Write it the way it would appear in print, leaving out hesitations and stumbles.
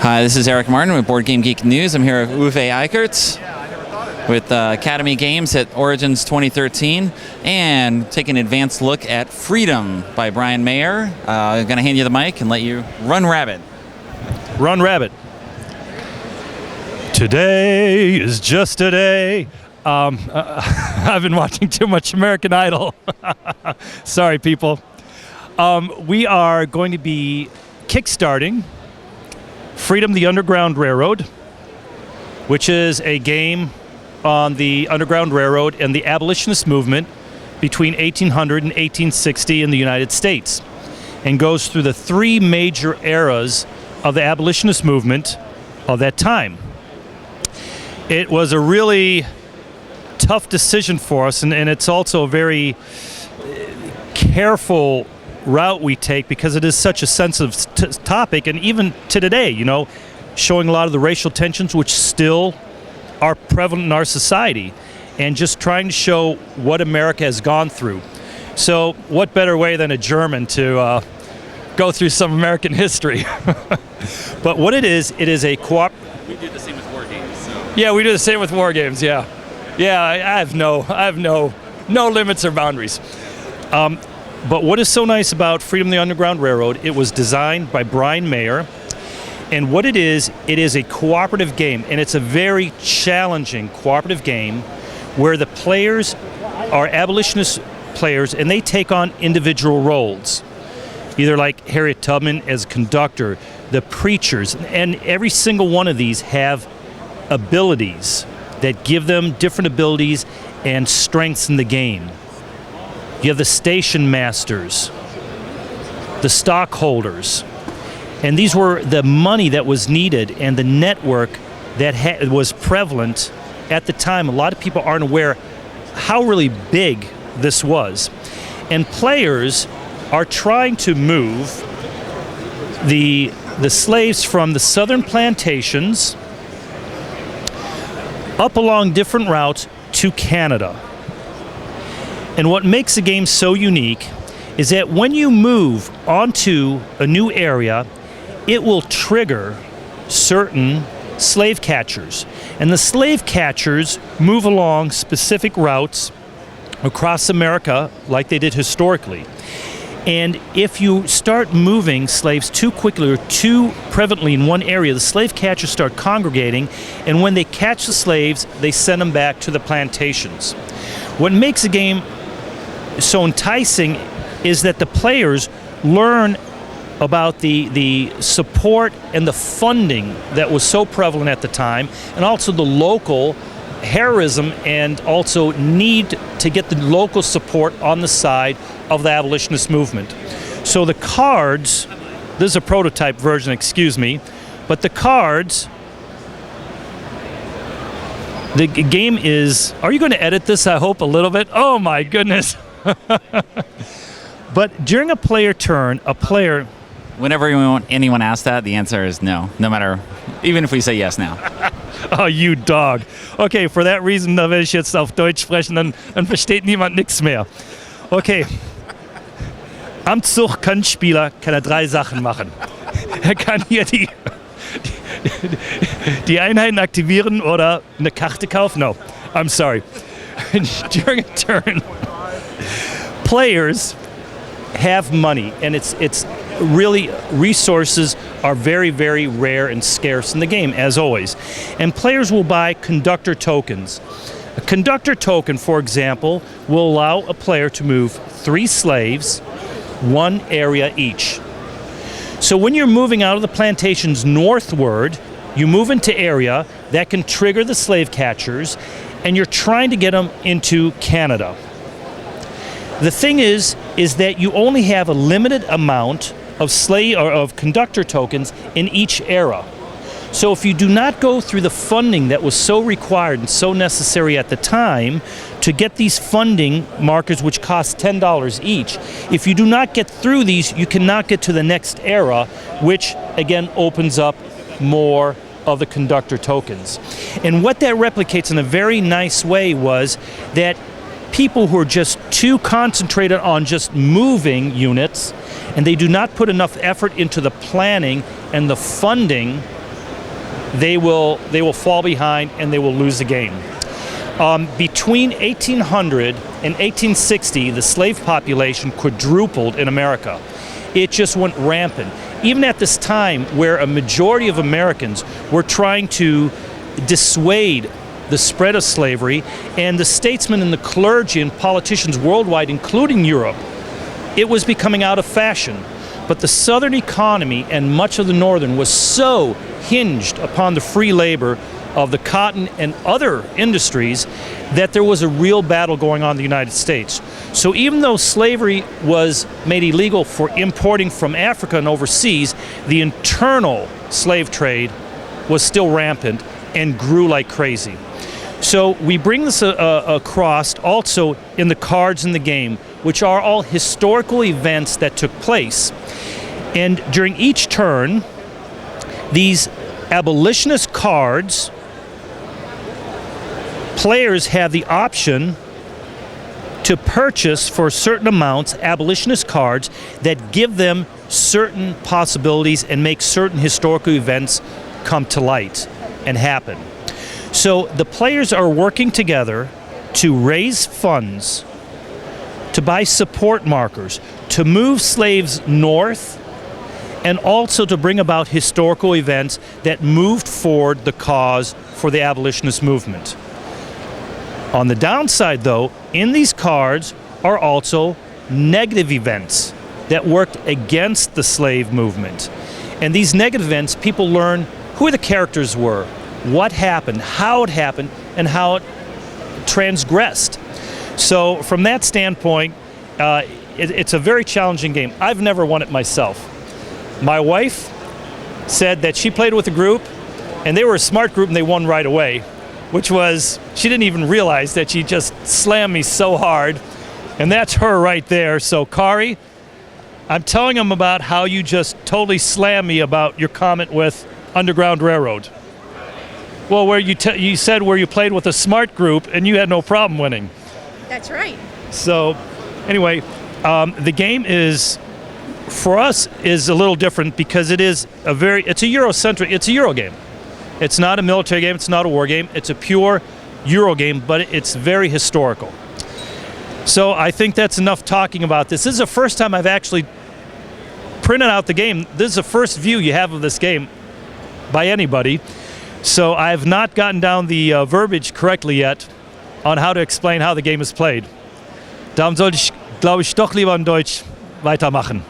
Hi, this is Eric Martin with Board Game Geek News. I'm here with Uwe Eichertz with Academy Games at Origins 2013 and take an advanced look at Freedom by Brian Mayer. I'm going to hand you the mic and let you run rabbit. Run rabbit. Today is just a day. I've been watching too much American Idol. Sorry, people. We are going to be kickstarting Freedom, the Underground Railroad, which is a game on the Underground Railroad and the abolitionist movement between 1800 and 1860 in the United States, and goes through the three major eras of the abolitionist movement of that time. It was a really tough decision for us, and it's also a very careful route we take because it is such a sensitive topic, and even to today, you know, showing a lot of the racial tensions which still are prevalent in our society, and just trying to show what America has gone through. So what better way than a German to go through some American history. But what it is a co-op. We do the same with war games. So. Yeah, we do the same with war games. Yeah, I have no limits or boundaries. But what is so nice about Freedom, the Underground Railroad? It was designed by Brian Mayer, and what it is a cooperative game, and it's a very challenging cooperative game where the players are abolitionist players, and they take on individual roles, either like Harriet Tubman as conductor, the preachers, and every single one of these have abilities that give them different abilities and strengths in the game. You have the station masters, the stockholders, and these were the money that was needed and the network that was prevalent at the time. A lot of people aren't aware how really big this was. And players are trying to move the slaves from the southern plantations up along different routes to Canada. And what makes the game so unique is that when you move onto a new area, it will trigger certain slave catchers. And the slave catchers move along specific routes across America like they did historically. And if you start moving slaves too quickly or too prevalently in one area, the slave catchers start congregating, and when they catch the slaves, they send them back to the plantations. What makes the game so enticing is that the players learn about the support and the funding that was so prevalent at the time, and also the local heroism and also need to get the local support on the side of the abolitionist movement. So the cards, this is a prototype version, excuse me, but the cards, the game is, are you going to edit this, I hope, a little bit? Oh my goodness. But during a player turn, a player... Whenever anyone asks that, the answer is no, no matter, even if we say yes now. Oh, you dog. Okay, for that reason, da werde ich jetzt auf Deutsch sprechen, dann versteht niemand nichts mehr. Okay. Am Zug kann Spieler 3 Sachen machen. Kann hier die Einheiten aktivieren oder eine Karte kaufen. No, I'm sorry. During a turn, players have money, and it's really, resources are very, very rare and scarce in the game, as always. And players will buy conductor tokens. A conductor token, for example, will allow a player to move 3 slaves, 1 area each. So when you're moving out of the plantations northward, you move into area that can trigger the slave catchers, and you're trying to get them into Canada. The thing is that you only have a limited amount of slave or of conductor tokens in each era. So if you do not go through the funding that was so required and so necessary at the time to get these funding markers, which cost $10 each, if you do not get through these, you cannot get to the next era, which again opens up more of the conductor tokens. And what that replicates in a very nice way was that people who are just too concentrated on just moving units, and they do not put enough effort into the planning and the funding they will fall behind and they will lose the game. Between 1800 and 1860, the slave population quadrupled in America. It just went rampant. Even at this time, where a majority of Americans were trying to dissuade the spread of slavery, and the statesmen and the clergy and politicians worldwide, including Europe, it was becoming out of fashion. But the southern economy and much of the northern was so hinged upon the free labor of the cotton and other industries that there was a real battle going on in the United States. So even though slavery was made illegal for importing from Africa and overseas, the internal slave trade was still rampant and grew like crazy. So we bring this across also in the cards in the game, which are all historical events that took place. And during each turn, these abolitionist cards, players have the option to purchase for certain amounts abolitionist cards that give them certain possibilities and make certain historical events come to light and happen. So the players are working together to raise funds, to buy support markers, to move slaves north, and also to bring about historical events that moved forward the cause for the abolitionist movement. On the downside, though, in these cards are also negative events that worked against the slave movement. And these negative events, people learn who the characters were, what happened, and how it transgressed. So from that standpoint, it's a very challenging game. I've never won it myself. My wife said that she played with a group, and they were a smart group, and they won right away, which was, she didn't even realize that she just slammed me so hard, and that's her right there. So Kari, I'm telling them about how you just totally slammed me about your comment with Underground Railroad. Well, where you said where you played with a smart group and you had no problem winning. That's right. So anyway, the game is, for us, is a little different because it's a Eurocentric, it's a Euro game. It's not a military game, it's not a war game, it's a pure Euro game, but it's very historical. So I think that's enough talking about this. This is the first time I've actually printed out the game. This is the first view you have of this game by anybody. So I have not gotten down the verbiage correctly yet on how to explain how the game is played. Darum sollte ich, glaube ich, doch lieber in Deutsch weitermachen.